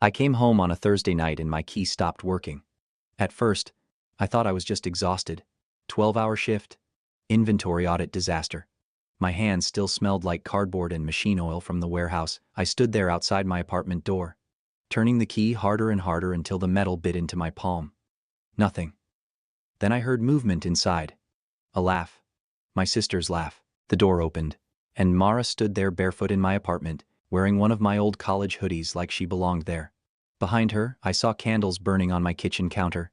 I came home on a Thursday night and my key stopped working. At first, I thought I was just exhausted. 12-hour shift. Inventory audit disaster. My hands still smelled like cardboard and machine oil from the warehouse. I stood there outside my apartment door, turning the key harder and harder until the metal bit into my palm. Nothing. Then I heard movement inside. A laugh. My sister's laugh. The door opened, and Mara stood there barefoot in my apartment, wearing one of my old college hoodies like she belonged there. Behind her, I saw candles burning on my kitchen counter,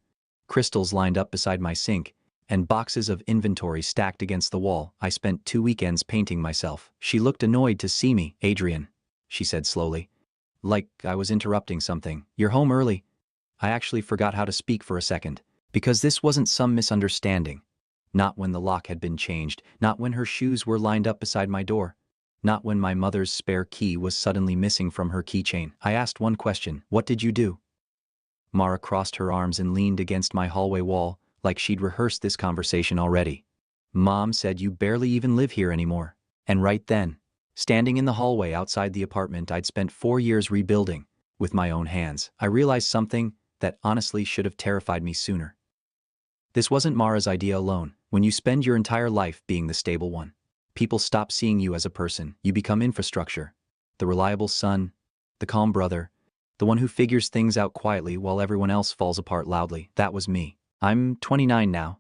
crystals lined up beside my sink, and boxes of inventory stacked against the wall. I spent 2 weekends painting myself. She looked annoyed to see me. "Adrian," she said slowly, like I was interrupting something. "You're home early." I actually forgot how to speak for a second, because this wasn't some misunderstanding. Not when the lock had been changed, not when her shoes were lined up beside my door, not when my mother's spare key was suddenly missing from her keychain. I asked one question: "What did you do?" Mara crossed her arms and leaned against my hallway wall, like she'd rehearsed this conversation already. "Mom said you barely even live here anymore." And right then, standing in the hallway outside the apartment I'd spent 4 years rebuilding, with my own hands, I realized something that honestly should have terrified me sooner. This wasn't Mara's idea alone. When you spend your entire life being the stable one, people stop seeing you as a person. You become infrastructure. The reliable son, the calm brother, the one who figures things out quietly while everyone else falls apart loudly. That was me. I'm 29 now,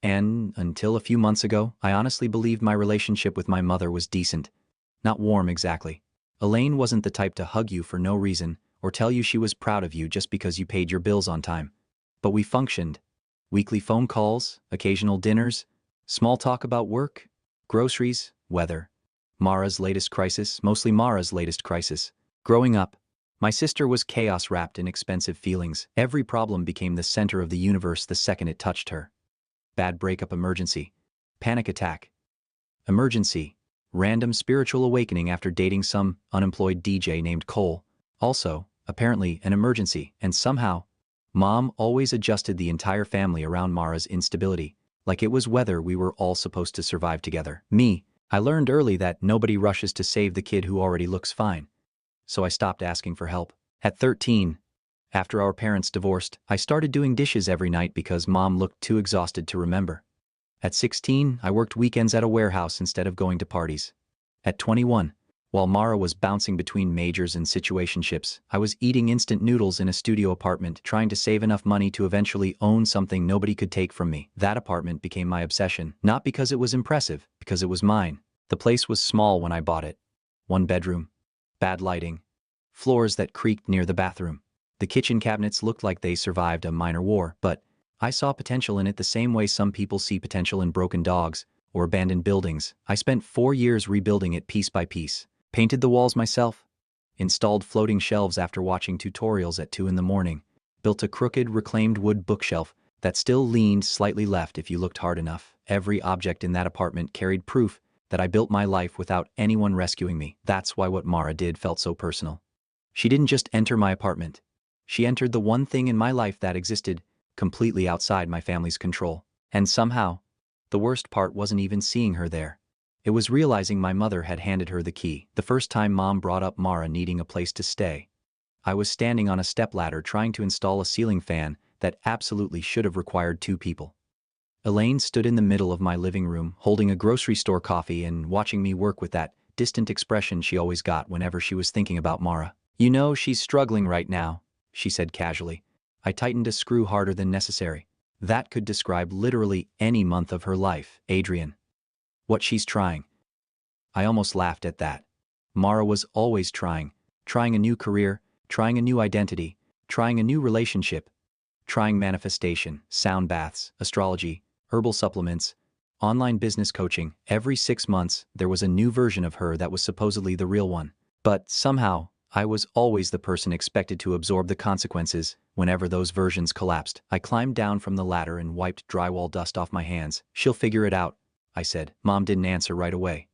and until a few months ago, I honestly believed my relationship with my mother was decent. Not warm exactly. Elaine wasn't the type to hug you for no reason or tell you she was proud of you just because you paid your bills on time. But we functioned. Weekly phone calls, occasional dinners, small talk about work, groceries, weather. Mostly Mara's latest crisis. Growing up, my sister was chaos wrapped in expensive feelings. Every problem became the center of the universe the second it touched her. Bad breakup emergency. Panic attack. Emergency. Random spiritual awakening after dating some unemployed DJ named Cole. Also, apparently, an emergency. And somehow, Mom always adjusted the entire family around Mara's instability, like it was weather we were all supposed to survive together. I learned early that nobody rushes to save the kid who already looks fine. So I stopped asking for help. At 13, after our parents divorced, I started doing dishes every night because Mom looked too exhausted to remember. At 16, I worked weekends at a warehouse instead of going to parties. At 21, while Mara was bouncing between majors and situationships, I was eating instant noodles in a studio apartment, trying to save enough money to eventually own something nobody could take from me. That apartment became my obsession, not because it was impressive, because it was mine. The place was small when I bought it. 1 bedroom, bad lighting, floors that creaked near the bathroom. The kitchen cabinets looked like they survived a minor war, but I saw potential in it the same way some people see potential in broken dogs or abandoned buildings. I spent 4 years rebuilding it piece by piece. Painted the walls myself, installed floating shelves after watching tutorials at 2 in the morning, built a crooked reclaimed wood bookshelf that still leaned slightly left if you looked hard enough. Every object in that apartment carried proof that I built my life without anyone rescuing me. That's why what Mara did felt so personal. She didn't just enter my apartment. She entered the one thing in my life that existed completely outside my family's control. And somehow, the worst part wasn't even seeing her there. It was realizing my mother had handed her the key. The first time Mom brought up Mara needing a place to stay, I was standing on a stepladder trying to install a ceiling fan that absolutely should have required 2 people. Elaine stood in the middle of my living room, holding a grocery store coffee and watching me work with that distant expression she always got whenever she was thinking about Mara. "You know, she's struggling right now," she said casually. I tightened a screw harder than necessary. That could describe literally any month of her life. "Adrian. What she's trying." I almost laughed at that. Mara was always trying a new career, trying a new identity, trying a new relationship, trying manifestation, sound baths, astrology, herbal supplements, online business coaching. Every 6 months, there was a new version of her that was supposedly the real one. But somehow, I was always the person expected to absorb the consequences whenever those versions collapsed. I climbed down from the ladder and wiped drywall dust off my hands. "She'll figure it out," I said. Mom didn't answer right away.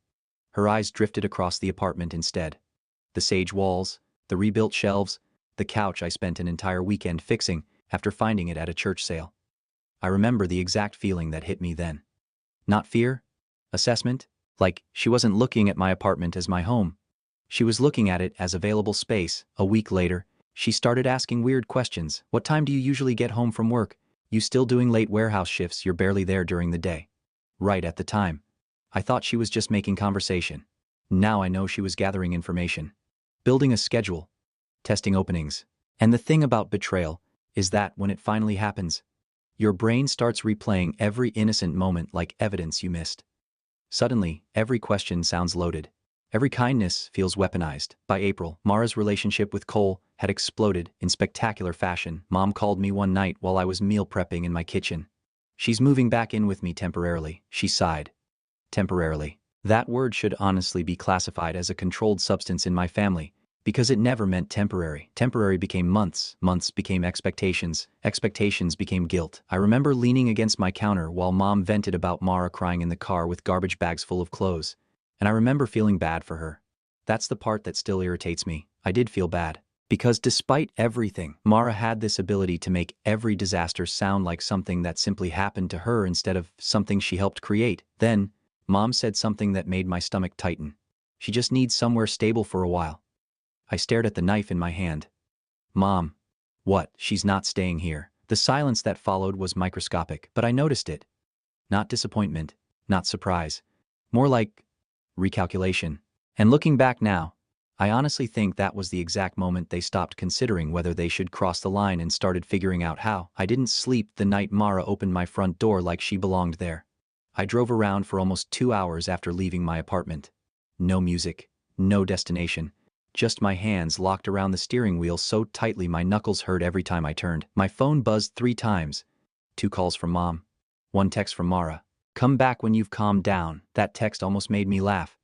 Her eyes drifted across the apartment instead. The sage walls, the rebuilt shelves, the couch I spent an entire weekend fixing after finding it at a church sale. I remember the exact feeling that hit me then. Not fear, assessment, like she wasn't looking at my apartment as my home. She was looking at it as available space. A week later, She started asking weird questions. What time do you usually get home from work? You still doing late warehouse shifts? You're barely there during the day. Right at the time. I thought she was just making conversation. Now I know she was gathering information. Building a schedule. Testing openings. And the thing about betrayal is that when it finally happens, your brain starts replaying every innocent moment like evidence you missed. Suddenly, every question sounds loaded. Every kindness feels weaponized. By April, Mara's relationship with Cole had exploded in spectacular fashion. Mom called me one night while I was meal prepping in my kitchen. She's moving back in with me temporarily, she sighed. Temporarily. That word should honestly be classified as a controlled substance in my family, because it never meant temporary. Temporary became months, months became expectations, expectations became guilt. I remember leaning against my counter while Mom vented about Mara crying in the car with garbage bags full of clothes. And I remember feeling bad for her. That's the part that still irritates me. I did feel bad. Because despite everything, Mara had this ability to make every disaster sound like something that simply happened to her instead of something she helped create. Then, Mom said something that made my stomach tighten. She just needs somewhere stable for a while. I stared at the knife in my hand. Mom. What? She's not staying here. The silence that followed was microscopic, but I noticed it. Not disappointment, not surprise. More like recalculation. And looking back now, I honestly think that was the exact moment they stopped considering whether they should cross the line and started figuring out how. I didn't sleep the night Mara opened my front door like she belonged there. I drove around for almost 2 hours after leaving my apartment. No music, no destination. Just my hands locked around the steering wheel so tightly my knuckles hurt every time I turned. My phone buzzed 3 times. 2 calls from Mom. 1 text from Mara. Come back when you've calmed down. That text almost made me laugh.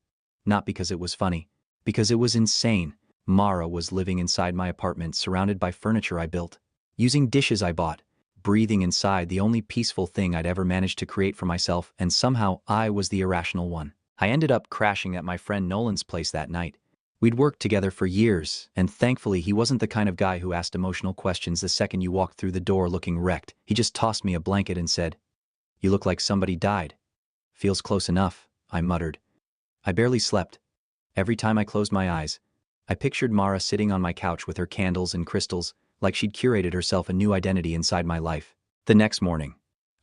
Not because it was funny. Because it was insane. Mara was living inside my apartment surrounded by furniture I built. Using dishes I bought. Breathing inside the only peaceful thing I'd ever managed to create for myself, and somehow I was the irrational one. I ended up crashing at my friend Nolan's place that night. We'd worked together for years, and thankfully he wasn't the kind of guy who asked emotional questions the second you walked through the door looking wrecked. He just tossed me a blanket and said, "You look like somebody died." "Feels close enough," I muttered. I barely slept. Every time I closed my eyes, I pictured Mara sitting on my couch with her candles and crystals, like she'd curated herself a new identity inside my life. The next morning,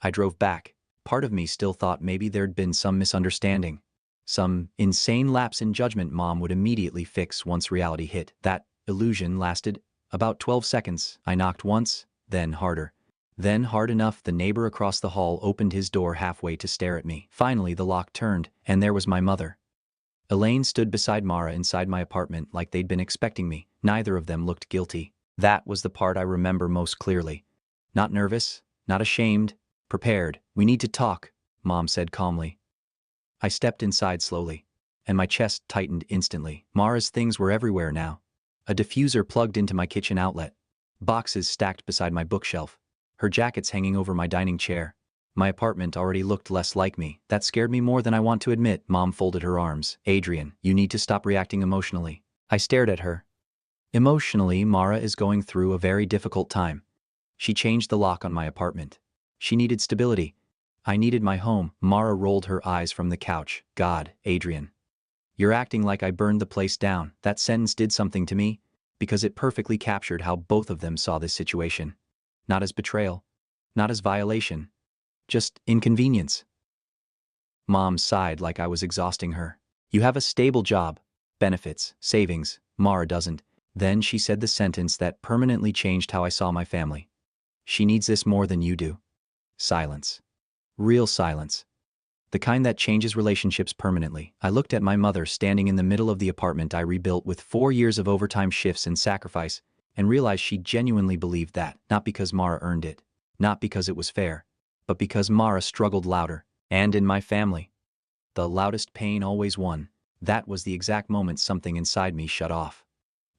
I drove back. Part of me still thought maybe there'd been some misunderstanding. Some insane lapse in judgment Mom would immediately fix once reality hit. That illusion lasted about 12 seconds. I knocked once, then harder. Then hard enough the neighbor across the hall opened his door halfway to stare at me. Finally the lock turned, and there was my mother. Elaine stood beside Mara inside my apartment like they'd been expecting me. Neither of them looked guilty. That was the part I remember most clearly. Not nervous, not ashamed, prepared. "We need to talk," Mom said calmly. I stepped inside slowly, and my chest tightened instantly. Mara's things were everywhere now. A diffuser plugged into my kitchen outlet. Boxes stacked beside my bookshelf. Her jackets hanging over my dining chair. My apartment already looked less like me. That scared me more than I want to admit. Mom folded her arms. "Adrian, you need to stop reacting emotionally." I stared at her. Emotionally, Mara is going through a very difficult time. She changed the lock on my apartment. She needed stability. I needed my home. Mara rolled her eyes from the couch. "God, Adrian. You're acting like I burned the place down." That sentence did something to me, because it perfectly captured how both of them saw this situation. Not as betrayal, not as violation, just inconvenience. Mom sighed like I was exhausting her. "You have a stable job, benefits, savings. Mara doesn't." Then she said the sentence that permanently changed how I saw my family. "She needs this more than you do." Silence. Real silence. The kind that changes relationships permanently. I looked at my mother standing in the middle of the apartment I rebuilt with 4 years of overtime shifts and sacrifice, and realized she genuinely believed that, not because Mara earned it, not because it was fair, but because Mara struggled louder. And in my family, the loudest pain always won. That was the exact moment something inside me shut off.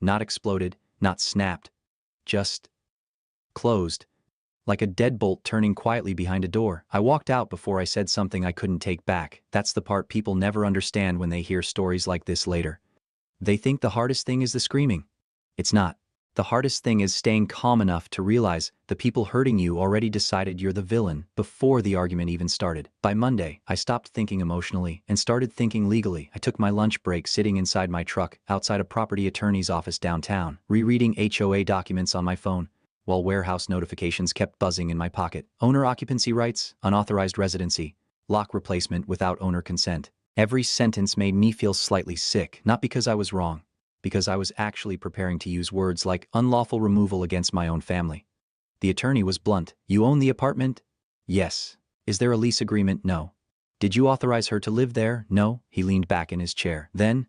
Not exploded, not snapped, just closed. Like a deadbolt turning quietly behind a door. I walked out before I said something I couldn't take back. That's the part people never understand when they hear stories like this later. They think the hardest thing is the screaming. It's not. The hardest thing is staying calm enough to realize the people hurting you already decided you're the villain before the argument even started. By Monday, I stopped thinking emotionally and started thinking legally. I took my lunch break sitting inside my truck outside a property attorney's office downtown, rereading HOA documents on my phone, while warehouse notifications kept buzzing in my pocket. Owner occupancy rights, unauthorized residency, lock replacement without owner consent. Every sentence made me feel slightly sick, not because I was wrong, because I was actually preparing to use words like unlawful removal against my own family. The attorney was blunt. You own the apartment? Yes. Is there a lease agreement? No. Did you authorize her to live there? No. He leaned back in his chair. Then,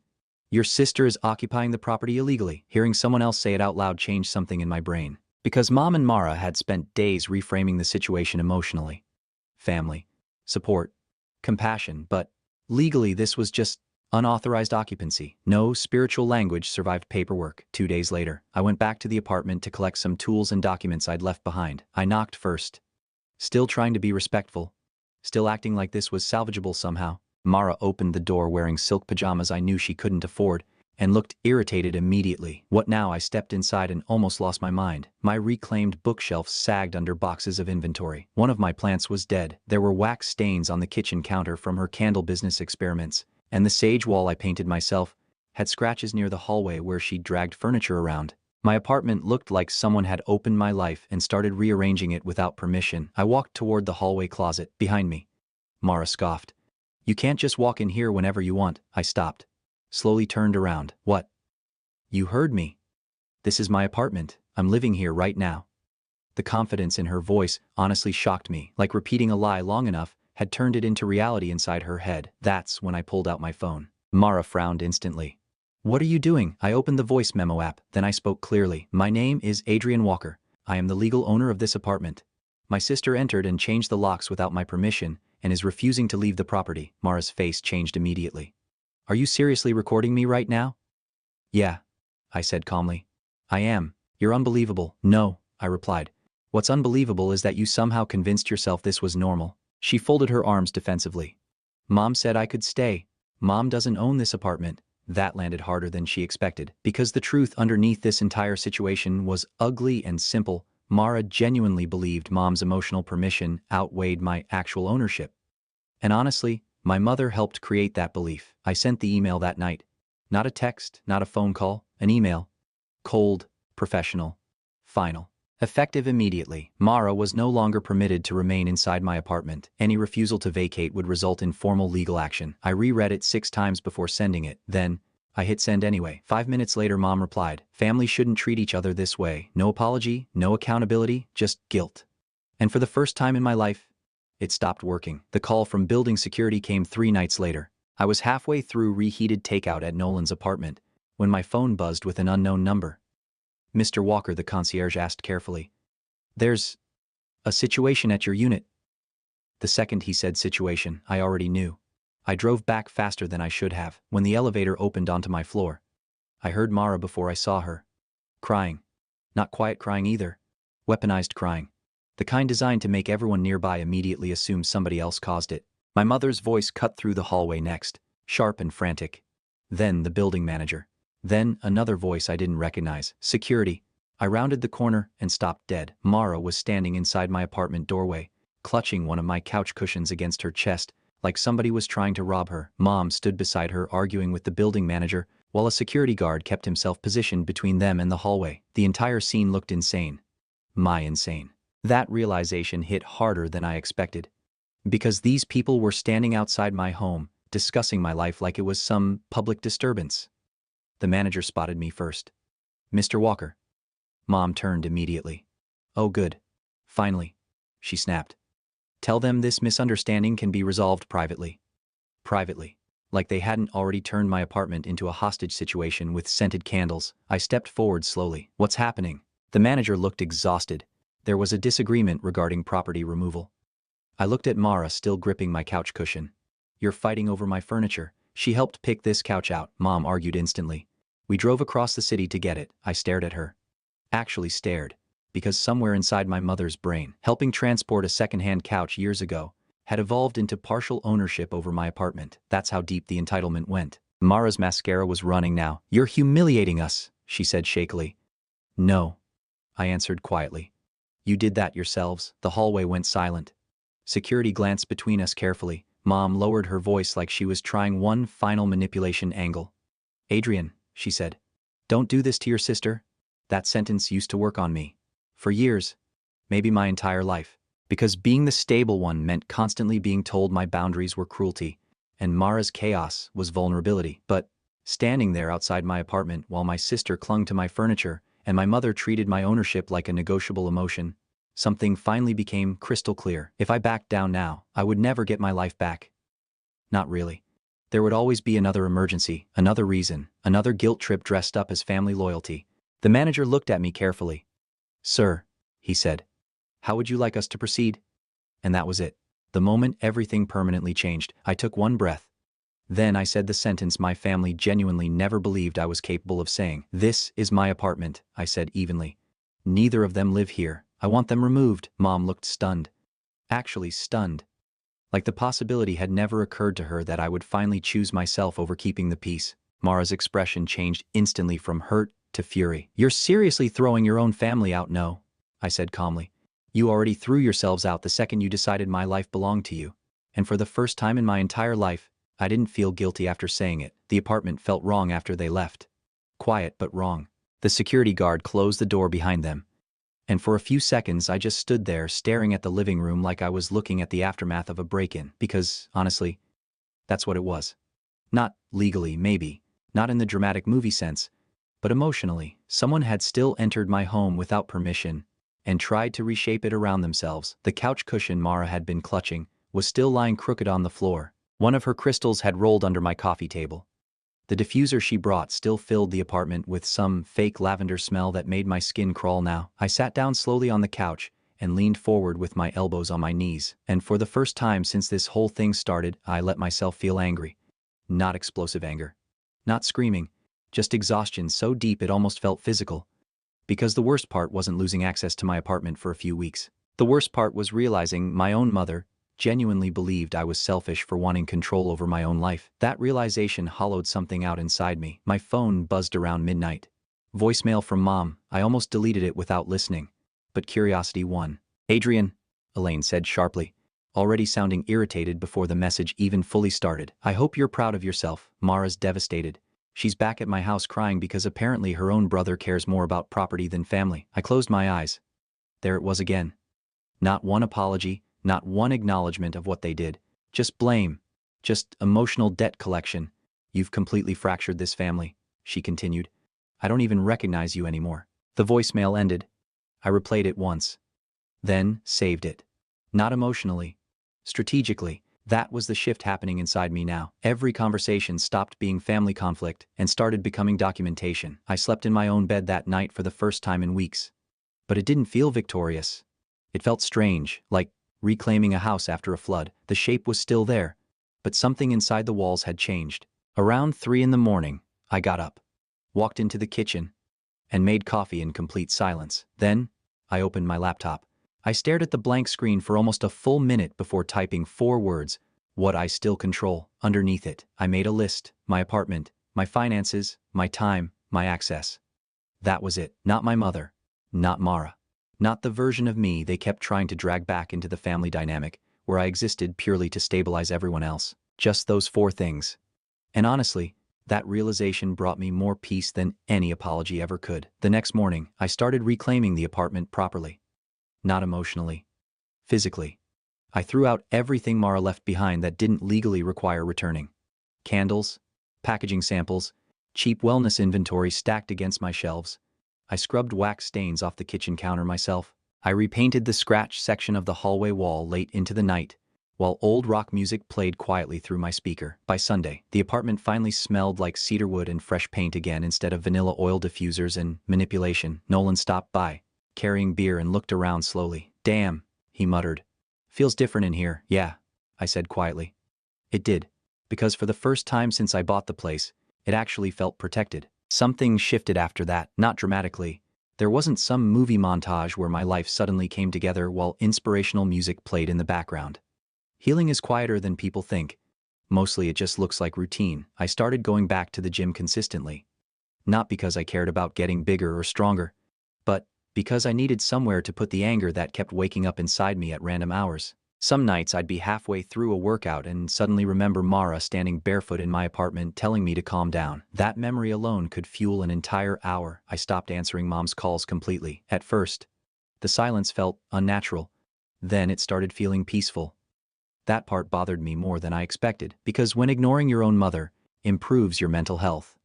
your sister is occupying the property illegally. Hearing someone else say it out loud changed something in my brain. Because Mom and Mara had spent days reframing the situation emotionally. Family, support, compassion, but legally this was just unauthorized occupancy. No spiritual language survived paperwork. 2 days later, I went back to the apartment to collect some tools and documents I'd left behind. I knocked first. Still trying to be respectful. Still acting like this was salvageable somehow. Mara opened the door wearing silk pajamas I knew she couldn't afford, and looked irritated immediately. What now? I stepped inside and almost lost my mind. My reclaimed bookshelf sagged under boxes of inventory. One of my plants was dead. There were wax stains on the kitchen counter from her candle business experiments, and the sage wall I painted myself had scratches near the hallway where she'd dragged furniture around. My apartment looked like someone had opened my life and started rearranging it without permission. I walked toward the hallway closet behind me. Mara scoffed. You can't just walk in here whenever you want. I stopped. Slowly turned around. What? You heard me. This is my apartment. I'm living here right now. The confidence in her voice honestly shocked me, like repeating a lie long enough had turned it into reality inside her head. That's when I pulled out my phone. Mara frowned instantly. What are you doing? I opened the voice memo app, then I spoke clearly. My name is Adrian Walker. I am the legal owner of this apartment. My sister entered and changed the locks without my permission and is refusing to leave the property. Mara's face changed immediately. Are you seriously recording me right now? Yeah, I said calmly. I am. You're unbelievable. No, I replied. What's unbelievable is that you somehow convinced yourself this was normal. She folded her arms defensively. Mom said I could stay. Mom doesn't own this apartment. That landed harder than she expected, because the truth underneath this entire situation was ugly and simple. Mara genuinely believed Mom's emotional permission outweighed my actual ownership. And honestly, my mother helped create that belief. I sent the email that night. Not a text, not a phone call, an email. Cold, professional, final. Effective immediately. Mara was no longer permitted to remain inside my apartment. Any refusal to vacate would result in formal legal action. I reread it 6 times before sending it. Then, I hit send anyway. 5 minutes later, Mom replied, "Families shouldn't treat each other this way. No apology, no accountability, just guilt." And for the first time in my life, it stopped working. The call from building security came 3 nights later. I was halfway through reheated takeout at Nolan's apartment when my phone buzzed with an unknown number. Mr. Walker, the concierge asked carefully. There's a situation at your unit. The second he said situation, I already knew. I drove back faster than I should have. When the elevator opened onto my floor, I heard Mara before I saw her. Crying. Not quiet crying either. Weaponized crying. The kind designed to make everyone nearby immediately assume somebody else caused it. My mother's voice cut through the hallway next, sharp and frantic. Then the building manager. Then another voice I didn't recognize. Security. I rounded the corner and stopped dead. Mara was standing inside my apartment doorway, clutching one of my couch cushions against her chest, like somebody was trying to rob her. Mom stood beside her arguing with the building manager, while a security guard kept himself positioned between them and the hallway. The entire scene looked insane. Insane. That realization hit harder than I expected. Because these people were standing outside my home, discussing my life like it was some public disturbance. The manager spotted me first. Mr. Walker. Mom turned immediately. Oh good. Finally. She snapped. Tell them this misunderstanding can be resolved privately. Privately. Like they hadn't already turned my apartment into a hostage situation with scented candles. I stepped forward slowly. What's happening? The manager looked exhausted. There was a disagreement regarding property removal. I looked at Mara still gripping my couch cushion. You're fighting over my furniture. She helped pick this couch out, Mom argued instantly. We drove across the city to get it. I stared at her. Actually stared, because somewhere inside my mother's brain, helping transport a second-hand couch years ago had evolved into partial ownership over my apartment. That's how deep the entitlement went. Mara's mascara was running now. You're humiliating us, she said shakily. No, I answered quietly. You did that yourselves. The hallway went silent. Security glanced between us carefully. Mom lowered her voice like she was trying one final manipulation angle. Adrian, she said, don't do this to your sister. That sentence used to work on me. For years, maybe my entire life. Because being the stable one meant constantly being told my boundaries were cruelty, and Mara's chaos was vulnerability. But standing there outside my apartment while my sister clung to my furniture and my mother treated my ownership like a negotiable emotion, something finally became crystal clear. If I backed down now, I would never get my life back. Not really. There would always be another emergency, another reason, another guilt trip dressed up as family loyalty. The manager looked at me carefully. Sir, he said, how would you like us to proceed? And that was it. The moment everything permanently changed, I took one breath. Then I said the sentence my family genuinely never believed I was capable of saying. This is my apartment, I said evenly. Neither of them live here. I want them removed. Mom looked stunned. Actually stunned. Like the possibility had never occurred to her that I would finally choose myself over keeping the peace. Mara's expression changed instantly from hurt to fury. You're seriously throwing your own family out? No, I said calmly. You already threw yourselves out the second you decided my life belonged to you. And for the first time in my entire life, I didn't feel guilty after saying it. The apartment felt wrong after they left. Quiet but wrong. The security guard closed the door behind them. And for a few seconds I just stood there staring at the living room like I was looking at the aftermath of a break-in. Because, honestly, that's what it was. Not legally, maybe. Not in the dramatic movie sense. But emotionally, someone had still entered my home without permission and tried to reshape it around themselves. The couch cushion Mara had been clutching was still lying crooked on the floor. One of her crystals had rolled under my coffee table. The diffuser she brought still filled the apartment with some fake lavender smell that made my skin crawl now. I sat down slowly on the couch and leaned forward with my elbows on my knees. And for the first time since this whole thing started, I let myself feel angry. Not explosive anger. Not screaming. Just exhaustion so deep it almost felt physical. Because the worst part wasn't losing access to my apartment for a few weeks. The worst part was realizing my own mother genuinely believed I was selfish for wanting control over my own life. That realization hollowed something out inside me. My phone buzzed around midnight. Voicemail from Mom. I almost deleted it without listening. But curiosity won. Adrian, Elaine said sharply, already sounding irritated before the message even fully started. I hope you're proud of yourself. Mara's devastated. She's back at my house crying because apparently her own brother cares more about property than family. I closed my eyes. There it was again. Not one apology, not one acknowledgement of what they did. Just blame. Just emotional debt collection. You've completely fractured this family, she continued. I don't even recognize you anymore. The voicemail ended. I replayed it once. Then saved it. Not emotionally. Strategically. That was the shift happening inside me now. Every conversation stopped being family conflict and started becoming documentation. I slept in my own bed that night for the first time in weeks. But it didn't feel victorious. It felt strange, like reclaiming a house after a flood. The shape was still there, but something inside the walls had changed. Around 3 a.m, I got up, walked into the kitchen, and made coffee in complete silence. Then, I opened my laptop. I stared at the blank screen for almost a full minute before typing 4 words, what I still control. Underneath it, I made a list: my apartment, my finances, my time, my access. That was it. Not my mother. Not Mara. Not the version of me they kept trying to drag back into the family dynamic, where I existed purely to stabilize everyone else. Just those 4 things. And honestly, that realization brought me more peace than any apology ever could. The next morning, I started reclaiming the apartment properly. Not emotionally. Physically. I threw out everything Mara left behind that didn't legally require returning. Candles, packaging samples, cheap wellness inventory stacked against my shelves. I scrubbed wax stains off the kitchen counter myself. I repainted the scratch section of the hallway wall late into the night, while old rock music played quietly through my speaker. By Sunday, the apartment finally smelled like cedarwood and fresh paint again instead of vanilla oil diffusers and manipulation. Nolan stopped by, carrying beer, and looked around slowly. Damn, he muttered. Feels different in here. Yeah, I said quietly. It did, because for the first time since I bought the place, it actually felt protected. Something shifted after that, not dramatically. There wasn't some movie montage where my life suddenly came together while inspirational music played in the background. Healing is quieter than people think. Mostly it just looks like routine. I started going back to the gym consistently. Not because I cared about getting bigger or stronger, Because I needed somewhere to put the anger that kept waking up inside me at random hours. Some nights I'd be halfway through a workout and suddenly remember Mara standing barefoot in my apartment telling me to calm down. That memory alone could fuel an entire hour. I stopped answering Mom's calls completely. At first, the silence felt unnatural. Then it started feeling peaceful. That part bothered me more than I expected, because when ignoring your own mother improves your mental health,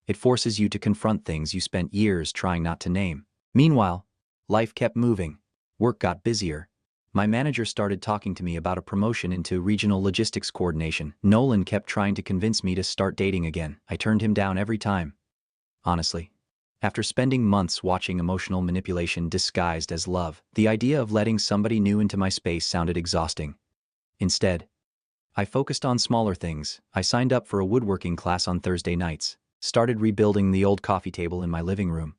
it forces you to confront things you spent years trying not to name. Meanwhile, life kept moving. Work got busier. My manager started talking to me about a promotion into regional logistics coordination. Nolan kept trying to convince me to start dating again. I turned him down every time. Honestly, after spending months watching emotional manipulation disguised as love, the idea of letting somebody new into my space sounded exhausting. Instead, I focused on smaller things. I signed up for a woodworking class on Thursday nights, started rebuilding the old coffee table in my living room,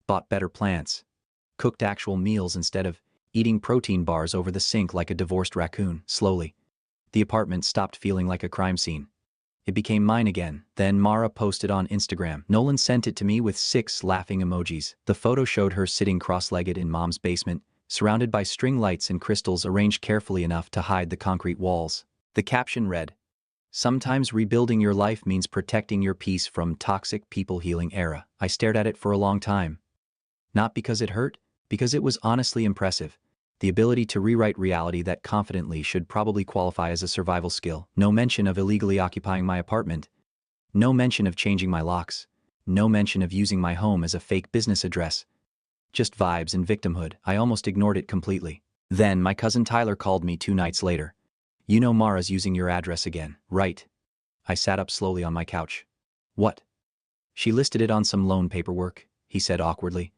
bought better plants, cooked actual meals instead of eating protein bars over the sink like a divorced raccoon. Slowly, the apartment stopped feeling like a crime scene. It became mine again. Then Mara posted on Instagram. Nolan sent it to me with 6 laughing emojis. The photo showed her sitting cross-legged in Mom's basement, surrounded by string lights and crystals arranged carefully enough to hide the concrete walls. The caption read, "Sometimes rebuilding your life means protecting your peace from toxic people." Healing era. I stared at it for a long time. Not because it hurt, because it was honestly impressive. The ability to rewrite reality that confidently should probably qualify as a survival skill. No mention of illegally occupying my apartment. No mention of changing my locks. No mention of using my home as a fake business address. Just vibes and victimhood. I almost ignored it completely. Then my cousin Tyler called me 2 nights later. "You know Mara's using your address again, right?" I sat up slowly on my couch. "What?" "She listed it on some loan paperwork," he said awkwardly.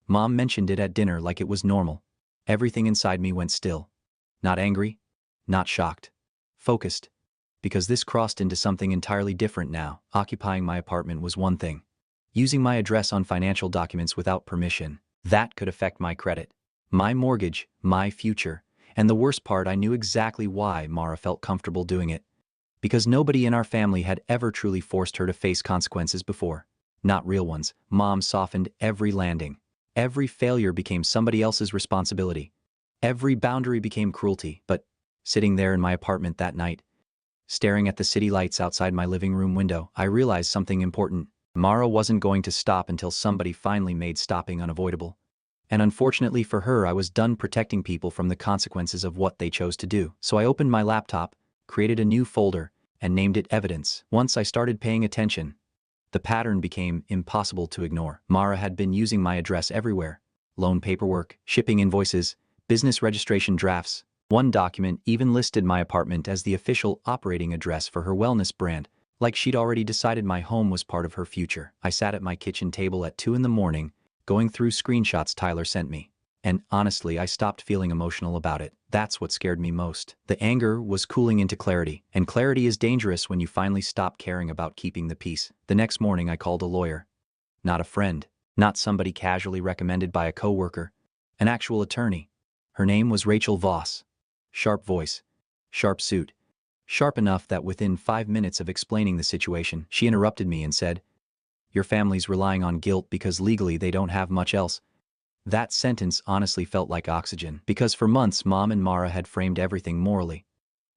"Mom mentioned it at dinner like it was normal." Everything inside me went still. Not angry, not shocked. Focused. Because this crossed into something entirely different now. Occupying my apartment was one thing. Using my address on financial documents without permission, that could affect my credit, my mortgage, my future. And the worst part, I knew exactly why Mara felt comfortable doing it. Because nobody in our family had ever truly forced her to face consequences before. Not real ones. Mom softened every landing. Every failure became somebody else's responsibility. Every boundary became cruelty. But sitting there in my apartment that night, staring at the city lights outside my living room window, I realized something important. Mara wasn't going to stop until somebody finally made stopping unavoidable. And unfortunately for her, I was done protecting people from the consequences of what they chose to do. So I opened my laptop, created a new folder, and named it Evidence. Once I started paying attention, the pattern became impossible to ignore. Mara had been using my address everywhere. Loan paperwork, shipping invoices, business registration drafts. One document even listed my apartment as the official operating address for her wellness brand, like she'd already decided my home was part of her future. I sat at my kitchen table at 2 in the morning, going through screenshots Tyler sent me. And honestly, I stopped feeling emotional about it. That's what scared me most. The anger was cooling into clarity, and clarity is dangerous when you finally stop caring about keeping the peace. The next morning I called a lawyer. Not a friend, not somebody casually recommended by a coworker, an actual attorney. Her name was Rachel Voss. Sharp voice, sharp suit, sharp enough that within 5 minutes of explaining the situation, she interrupted me and said, "Your family's relying on guilt because legally they don't have much else." That sentence honestly felt like oxygen, because for months Mom and Mara had framed everything morally.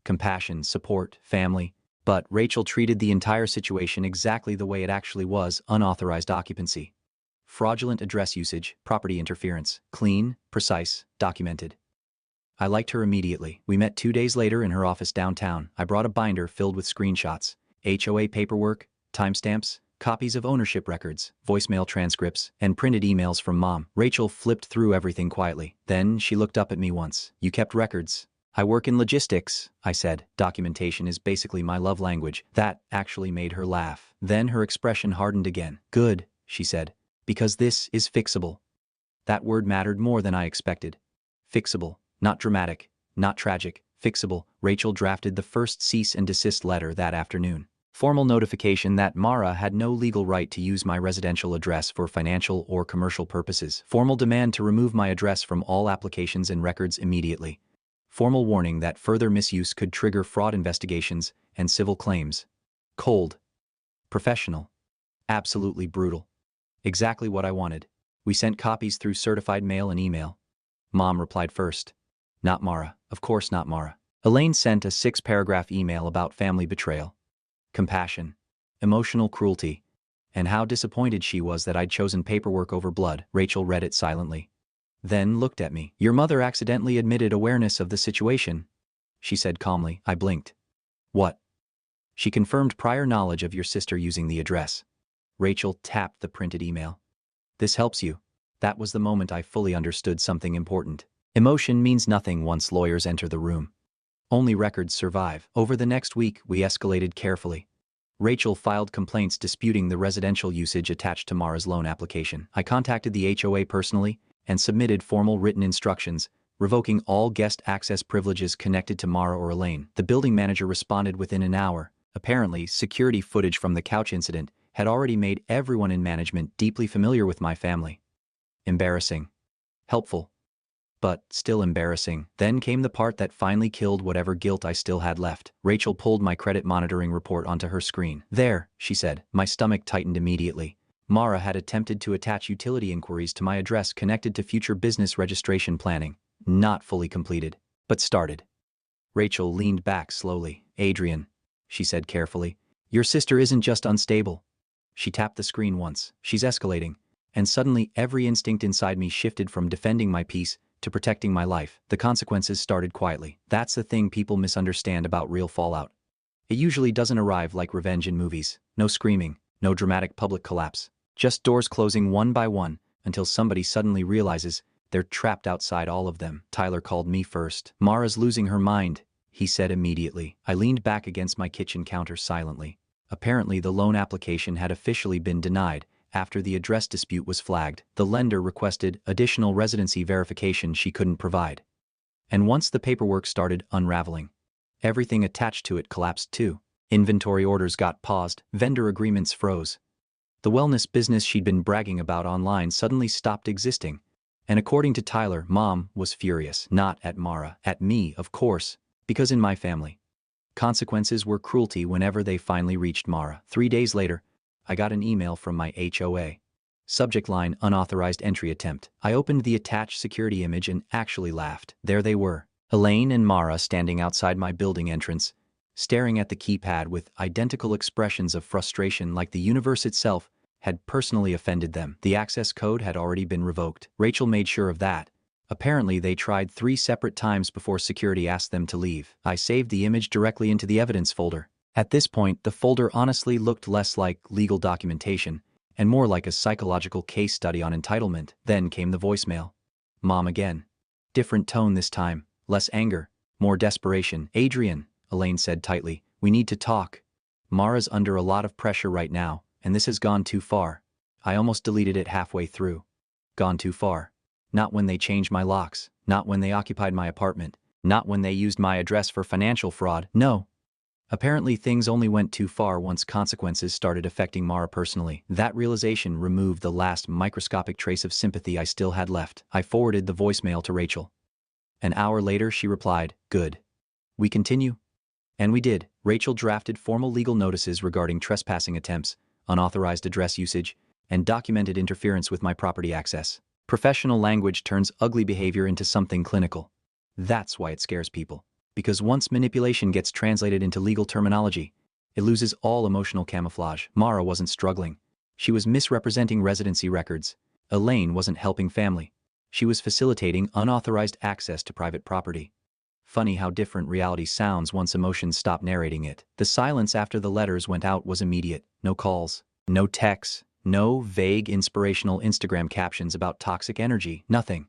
Compassion, support, family. But Rachel treated the entire situation exactly the way it actually was: unauthorized occupancy, fraudulent address usage, property interference, clean, precise, documented. I liked her immediately. We met 2 days later in her office downtown. I brought a binder filled with screenshots, HOA paperwork, timestamps, copies of ownership records, voicemail transcripts, and printed emails from Mom. Rachel flipped through everything quietly. Then she looked up at me once. "You kept records." "I work in logistics," I said. "Documentation is basically my love language." That actually made her laugh. Then her expression hardened again. "Good," she said, "because this is fixable." That word mattered more than I expected. Fixable. Not dramatic, not tragic, fixable. Rachel drafted the first cease and desist letter that afternoon. Formal notification that Mara had no legal right to use my residential address for financial or commercial purposes. Formal demand to remove my address from all applications and records immediately. Formal warning that further misuse could trigger fraud investigations and civil claims. Cold. Professional. Absolutely brutal. Exactly what I wanted. We sent copies through certified mail and email. Mom replied first. Not Mara, of course not Mara. Elaine sent a 6-paragraph email about family betrayal, compassion, emotional cruelty, and how disappointed she was that I'd chosen paperwork over blood. Rachel read it silently. Then looked at me. Your mother accidentally admitted awareness of the situation, she said calmly. I blinked. What? She confirmed prior knowledge of your sister using the address. Rachel tapped the printed email. This helps you. That was the moment I fully understood something important. Emotion means nothing once lawyers enter the room. Only records survive. Over the next week, we escalated carefully. Rachel filed complaints disputing the residential usage attached to Mara's loan application. I contacted the HOA personally and submitted formal written instructions, revoking all guest access privileges connected to Mara or Elaine. The building manager responded within an hour. Apparently, security footage from the couch incident had already made everyone in management deeply familiar with my family. Embarrassing. Helpful. But still embarrassing. Then came the part that finally killed whatever guilt I still had left. Rachel pulled my credit monitoring report onto her screen. There, she said. My stomach tightened immediately. Mara had attempted to attach utility inquiries to my address connected to future business registration planning. Not fully completed, but started. Rachel leaned back slowly. Adrian, she said carefully, your sister isn't just unstable. She tapped the screen once. She's escalating. And suddenly every instinct inside me shifted from defending my peace to protecting my life. The consequences started quietly. That's the thing people misunderstand about real fallout. It usually doesn't arrive like revenge in movies. No screaming, no dramatic public collapse. Just doors closing one by one until somebody suddenly realizes they're trapped outside all of them. Tyler called me first. Mara's losing her mind, he said immediately. I leaned back against my kitchen counter silently. Apparently the loan application had officially been denied. After the address dispute was flagged, the lender requested additional residency verification she couldn't provide. And once the paperwork started unraveling, everything attached to it collapsed too. Inventory orders got paused, vendor agreements froze. The wellness business she'd been bragging about online suddenly stopped existing. And according to Tyler, Mom was furious. Not at Mara, at me, of course, because in my family, consequences were cruelty whenever they finally reached Mara. 3 days later, I got an email from my HOA. Subject line, unauthorized entry attempt. I opened the attached security image and actually laughed. There they were, Elaine and Mara standing outside my building entrance, staring at the keypad with identical expressions of frustration like the universe itself had personally offended them. The access code had already been revoked. Rachel made sure of that. Apparently they tried 3 separate times before security asked them to leave. I saved the image directly into the evidence folder. At this point, the folder honestly looked less like legal documentation and more like a psychological case study on entitlement. Then came the voicemail. Mom again. Different tone this time, less anger, more desperation. Adrian, Elaine said tightly, we need to talk. Mara's under a lot of pressure right now, and this has gone too far. I almost deleted it halfway through. Gone too far. Not when they changed my locks, not when they occupied my apartment, not when they used my address for financial fraud. No. Apparently things only went too far once consequences started affecting Mara personally. That realization removed the last microscopic trace of sympathy I still had left. I forwarded the voicemail to Rachel. An hour later she replied, good. We continue? And we did. Rachel drafted formal legal notices regarding trespassing attempts, unauthorized address usage, and documented interference with my property access. Professional language turns ugly behavior into something clinical. That's why it scares people. Because once manipulation gets translated into legal terminology, it loses all emotional camouflage. Mara wasn't struggling. She was misrepresenting residency records. Elaine wasn't helping family. She was facilitating unauthorized access to private property. Funny how different reality sounds once emotions stop narrating it. The silence after the letters went out was immediate. No calls, no texts, no vague inspirational Instagram captions about toxic energy, nothing.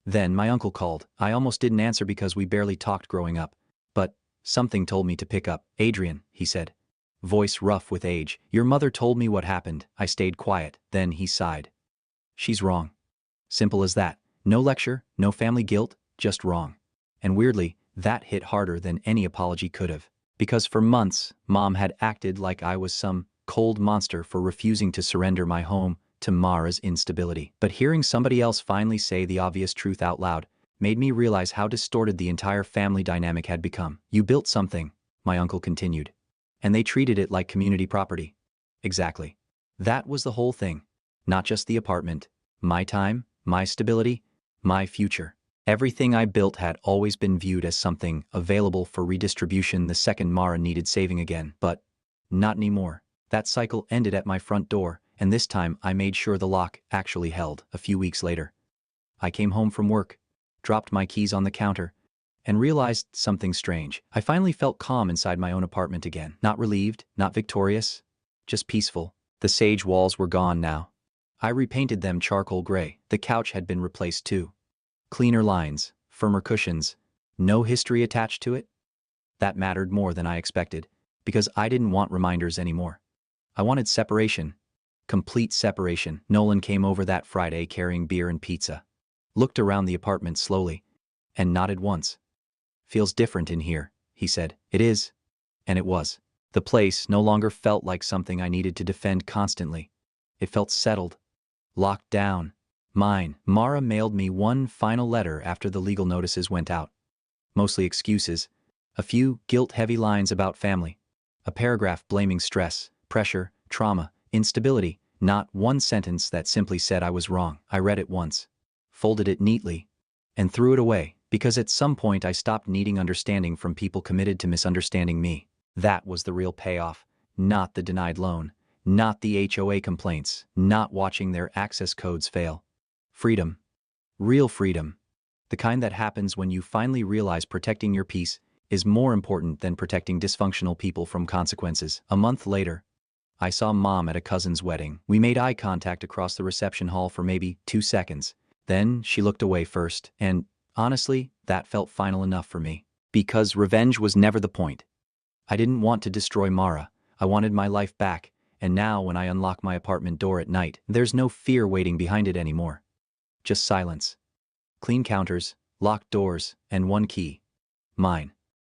Then my uncle called. I almost didn't answer because we barely talked growing up. But something told me to pick up. Adrian, he said. Voice rough with age. Your mother told me what happened. I stayed quiet. Then he sighed. She's wrong. Simple as that. No lecture, no family guilt, just wrong. And weirdly, that hit harder than any apology could have. Because for months, Mom had acted like I was some cold monster for refusing to surrender my home to Mara's instability. But hearing somebody else finally say the obvious truth out loud made me realize how distorted the entire family dynamic had become. You built something, my uncle continued, and they treated it like community property. Exactly. That was the whole thing. Not just the apartment, My time, my stability, my future. Everything I built had always been viewed as something available for redistribution the second Mara needed saving again. But not anymore. That cycle ended at my front door, and this time I made sure the lock actually held. A few weeks later, I came home from work, dropped my keys on the counter, and realized something strange. I finally felt calm inside my own apartment again. Not relieved, not victorious, just peaceful. The sage walls were gone now. I repainted them charcoal gray. The couch had been replaced too. Cleaner lines, firmer cushions, no history attached to it. That mattered more than I expected, because I didn't want reminders anymore. I wanted separation. Complete separation. Nolan came over that Friday carrying beer and pizza, looked around the apartment slowly, and nodded once. "Feels different in here," he said. "It is." And it was. The place no longer felt like something I needed to defend constantly. It felt settled, locked down. Mine. Mara mailed me one final letter after the legal notices went out. Mostly excuses, a few guilt-heavy lines about family, a paragraph blaming stress, pressure, trauma, instability, not one sentence that simply said I was wrong. I read it once, folded it neatly, and threw it away, because at some point I stopped needing understanding from people committed to misunderstanding me. That was the real payoff, not the denied loan, not the HOA complaints, not watching their access codes fail. Freedom. Real freedom. The kind that happens when you finally realize protecting your peace is more important than protecting dysfunctional people from consequences. A month later, I saw Mom at a cousin's wedding. We made eye contact across the reception hall for maybe 2 seconds. Then she looked away first, and honestly, that felt final enough for me. Because revenge was never the point. I didn't want to destroy Mara. I wanted my life back, and now when I unlock my apartment door at night, there's no fear waiting behind it anymore. Just silence. Clean counters, locked doors, and one key. Mine.